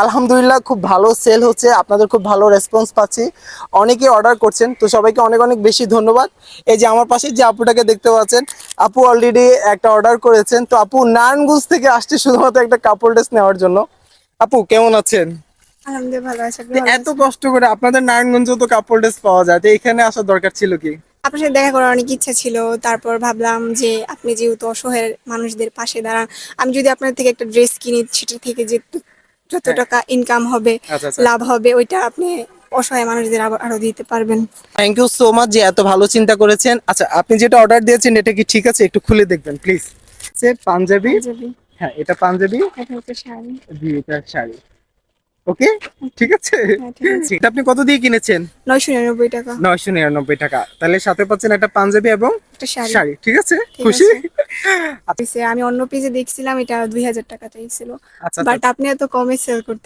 আলহামদুলিল্লাহ খুব ভালো সেল হচ্ছে, আপনাদের খুব ভালো রেসপন্স পাচ্ছি, অনেকে অর্ডার করছেন, তো সবাইকে অনেক অনেক বেশি ধন্যবাদ। এই যে আমার পাশে যে আপুটাকে দেখতে পাচ্ছেন, আপু অলরেডি একটা অর্ডার করেছেন। তো আপু নারায়ণগঞ্জ থেকে আসছে শুধুমাত্র একটা কাপড় ড্রেস নেওয়ার জন্য। আপু কেমন আছেন? আলহামদুলিল্লাহ ভালো আছি। আপনি তো ভালো এত আছেন? কষ্ট করে আপনাদের নারায়ণগঞ্জেও তো কাপড় ড্রেস পাওয়া যায়, তো এখানে আসার দরকার ছিল কি? আপনার সাথে দেখা করার অনেক ইচ্ছা ছিল। তারপর ভাবলাম যে আপনি যেহেতু অসহায় মানুষদের পাশে দাঁড়ান, আমি যদি আপনার থেকে একটা ড্রেস কিনি সেটা থেকে যে যত হ্যাঁ। টাকা ইনকাম হবে, আচ্ছা আচ্ছা। লাভ হবে, ওইটা আপনি অসহায় মানুষদের আরো দিতে পারবেন। থ্যাংক ইউ সো মাচ যে এত ভালো চিন্তা করেছেন। আচ্ছা, আপনি যেটা অর্ডার দিয়েছেন এটা কি ঠিক আছে? একটু খুলে দেখবেন প্লিজ। পাঞ্জাবি। পাঞ্জাবি, হ্যাঁ, এটা পাঞ্জাবি। এটা হচ্ছে শাড়ি। জি, এটা শাড়ি। ওকে, ঠিক আছে। হ্যাঁ ঠিক আছে। এটা আপনি কত দিয়ে কিনেছেন? 999 টাকা। 999 টাকা। তাহলে সাথে পাচ্ছেন একটা পাঞ্জাবি এবং একটা শাড়ি। শাড়ি, ঠিক আছে। ঠিক খুশি? আছে। আচ্ছা আমি অন্য পেজে দেখছিলাম এটা 2000 টাকা চাইছিল, আচ্ছা। বাট আচ্ছা। আপনি এত কমে সেল করতে